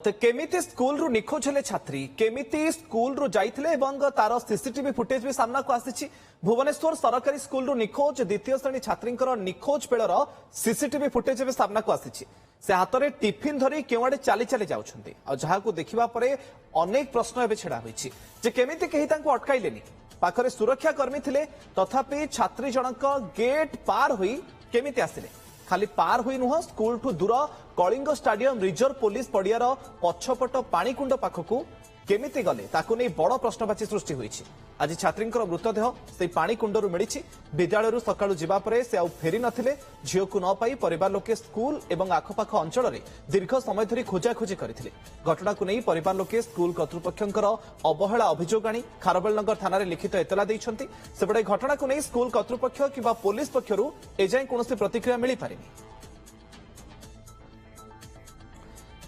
तो केमिति स्कूल रु निखोज हेले छात्री केमिति स्कूल रु जाइथिले एवं तार सीसीटीवी फुटेज भी सामना को आसीछि। भुवनेश्वर सरकारी स्कूल रु निखोज द्वितीय श्रेणी छात्रींकर निखोज बेलर सीसीटीवी फुटेज भी सामना को आसीछि। से हाथ टिफिन धरी केवाड़े चाली चाली जाउछन्ती आ जहाकू देखिबा परे अनेक प्रश्न एबे छेड़ा होइछि जे केमिति केही तांको अटकाइलेनी। पाखरे सुरक्षा कर्मी थिले तथापि छात्री जनक गेट पार होई केमिति आसिले। खाली पार हुई नुह स्कूल ठू दूर कलिंग स्टाडियम रिजर्व पुलिस पड़ियार पछपट पाणीकुंड पाखकू केमिति गले ताकू नहीं बड़ प्रश्नवाची सृष्टि होईछि। आज छात्रींकर मृतदेह से पाणीकुंडरू मिली। विद्यालय सकाळू जिबा परे से आउ फेरी नथिले। झीलकू न पाई परिवार लोके स्कूल एवं आखपाख अंचल में दीर्घ समय धरी खोजाखोजी करथिले। घटना को नहीं परिवार लोके स्कूल कर्तृपक्षंकर अवहेला अभियोग आनी खारबेलनगर थाना लिखित एतला दैछन्ति। सेबडे घटना को नहीं स्कूल कर्तृपक्ष किबा पुलिस पक्षरु एजाय कोनोसी प्रतिक्रिया मिली पारेनी।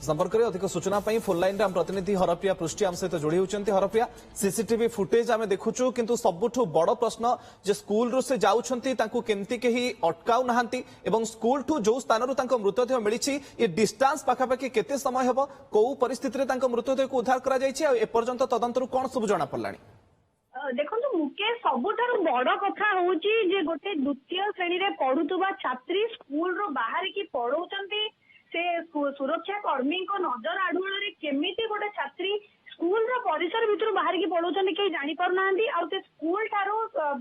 संपर्क में अधिक सूचना फोन लाइन रे प्रतिनिधि हरप्रिया पृष्टि आम सहित जोड़ी होती। हरप्रिया, सीसीटीवी फुटेज आम देखुचु किंतु सबुठु बड़ प्रश्न जे स्कूल रु से जाउछन्ती तांकु केमती केही अटकाउ नाहांती एवं स्कूल ठू जो स्थान रु तांको मृतदेह मिलिछि ए डिस्टेंस पाखापाखि केते समय हेबो को परिस्थिति रे तांको मृतदेह को उद्धार करा जायछि आ ए पर्यंत तदंतरु कोन सब जाना पड़लानी? देखो मुके सबुठार बड़ कथा होउची जे गोटे द्वितीय श्रेणी रे पढुतबा छात्री स्कूल रो बाहर की पढौचंती से सुरक्षा कर्मी को नजर आढ़ुआर केमिति गोटे छात्री स्कूल रो परिसर भितर बाहर की पढ़ौचंती कहीं जानी पार नांदी आ से स्कूल ठारो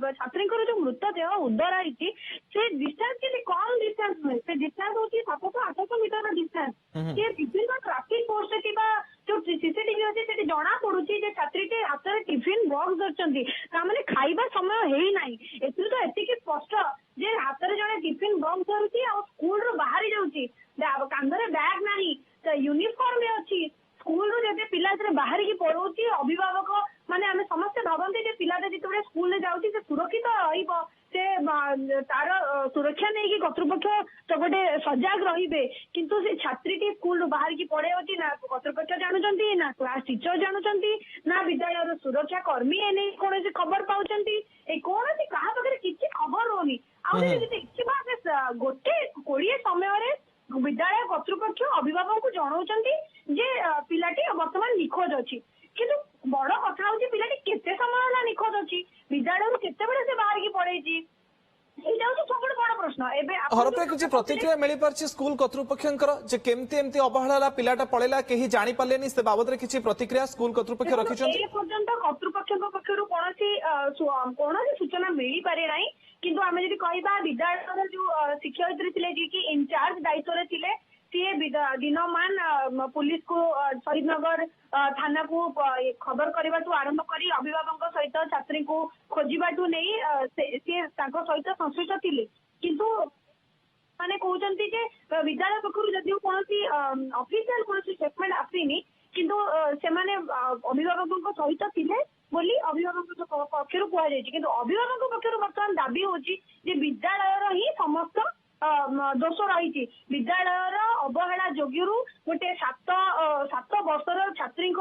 छात्री जो मृतदेह उद्धार होईची से डिस्टेंस के कम डिस्टेंस नुहे से डिस्टेंस होची 700-800 मीटर डिस्टेंस से विभिन्न ट्रैफिक फोर्स किबा जो सीसीटीवी अछि सेठी जणा पडुची जे छात्री के हाथ रे टिफिन बॉक्स धरचंती ता माने खाइबा समय हेई नाही। एतु तो एतिके स्पष्ट जे हाथ रे जणे टिफिन बॉक्स धरुची आ स्कूल रो बाहर जाउची कांधरे बैग नाही तो यूनिफॉर्म अच्छी स्कूल रे पिला बाहर की पढ़ौची अभिभावक माने आमे समस्त भावती जे पिला जिते स्कूल जाउची से सुरक्षित रहिबो से तार सुरक्षा नहीं कि कर्तृपक्ष तो गोटे सजग रहिबे किंतु से छात्री स्कूल बाहर की पढ़े अछि ना कर्तृपक्ष जानुचंती ना क्लास टीचर जानुचंती ना विद्यालय सुरक्षा कर्मी ए नहीं कौन खबर पाउचंती ए कौन कहा पाखे किसी खबर होनी आ गोटे 20 समय विद्यालय कर्तृपक्ष अभिभावक को जनाउछंती जे पिलाटी वर्तमान निखोज अछि किंतु बड़ कथा होची पिलाटी केते समय होला निखोज अछि विद्यालय केते बेले से बाहर की पड़ेछि एटा होची सबसे बड़ प्रश्न। एबे हरप्रिया किछि प्रतिक्रिया मिली परछि स्कूल कर्तृपक्षंकर जे केमती एमती अवहेला पिलाटा पळेला केही जानि पालेनी से बाबद रे किछि प्रतिक्रिया स्कूल कर्तृपक्ष रखिछन्ती? ए पर्यंत कर्तृपक्षक पक्षरु कोनोसी सूचना मिली पारे नाही किंतु आमे जदि कहबा विद्यालय जो शिक्षयित्री थिले जे कि इंचार्ज दायित्व रे थिले सी दिनमान पुलिस को शहीदनगर थाना को खबर करने आरंभ कर अभिभावक सहित छात्री को खोजा नहीं सहित संश्लिष्ट थे किंतु माने कहते जे विद्यालय पक्ष जदि कौन ऑफिशियल कौन स्टेटमेंट आसीनी किंतु से माने अभिभावक सहित थे बोली अभिभावक पक्षर कहुई कि अभिभावक पक्षर बर्तमान दाबी होची विद्यालय ही समस्त दोष रही विद्यालय अवहेला जोगु गोटे 7 वर्षर छात्री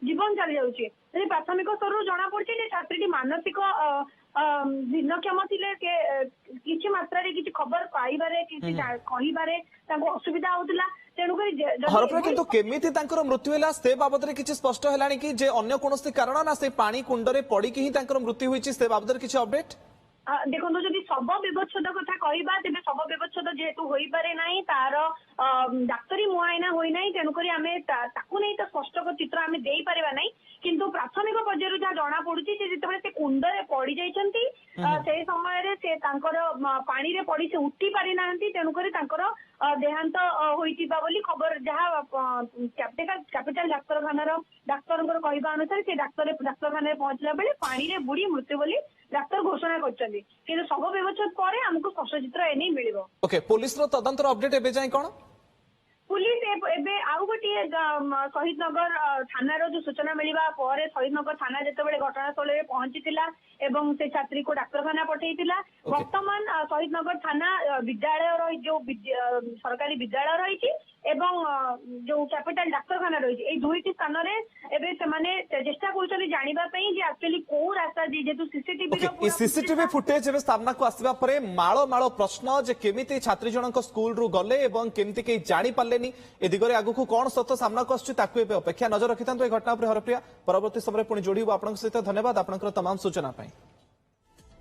जीवन चली जाऊँगी। प्राथमिक स्तर जना पड़ी छात्री मानसिक भिन्नक्षम थे किसी मात्रा किसी खबर पाइबारे कहिबारे असुविधा होता हरप्रिया किंतु केमिति तांकर मृत्यु हैला से बाबद रे किछि स्पष्ट हैलानी कि जे अन्य कोनोसी कारण ना से पानी कुंडरे पड़ी कि ही तांकर मृत्यु होईछि से बाबद रे किछि अपडेट? देखो जदि शव व्यवच्छेद कथा कहबा तेबे शव व्यवच्छेद जेहेतु होई पारे नाही तार डाक्तरी मुआयना होई नाही तेणुक आमे ताकू नहीं तो स्पष्ट चित्र आमे देई पारिबा नाही किंतु प्राथमिक पर्यायर जहाँ जना पड़ुची जिते से कुंडरे पड़ी जाइछन्ती से समय रे से तांकर पानी रे पड़ी से उठी पारि नाहंती तेणुक तांकर देहांत होइतिबा बोली खबर जहाँ कैपिटल डाक्तरखानार डाक्तरंकर कहबा अनुसार से डाक्तरखाना पहुंचला बेले पानी रे बुड़ी मृत्यु बोली डाक्तर घोषणा करछन्ती किंतु शव व्यवच्छेद परे हमको स्पष्ट चित्र एने मिलिबो। ओके, पुलिस रो तदंतर अपडेट एबे जाय कोन? पुलिस एबे आउ गोटे शहीदनगर थाना जो सूचना मिलवा पर शहीदनगर थाना जिते घटनास्थल में पहुंचीला एवं से छात्री को डाक्तरखाना पठेइतिला। वर्तमान शहीदनगर थाना विद्यालय जो सरकारी विद्यालय रही एवं जो कैपिटल डाक्तरखाना रही दुईटी स्थान में चेष्टा कर ଚାହୁଁଛନ୍ତି ଜାଣିବା ପାଇଁ ଯେ ଆକ୍ଚୁଆଲି କୋଉ ରାସ୍ତା ଯେହେତୁ ସିସିଟିଭି सीसीटीवी फुटेज एवं सामना को आसवा परे माଳ माଳ प्रश्न जे केमिति छात्री जनक स्कूल रु गले एवं केमिति के जानि पारलेनी ए दिगरे आगु को कोन सत्य सामना को आछी ताकू एबे अपेक्षा नजर रखितांतो ए घटना पर हरप्रिया परवर्ती समय पुणी जोड़ीबो आपनक सहित धन्यवाद आपनकर तमाम सूचना पाई।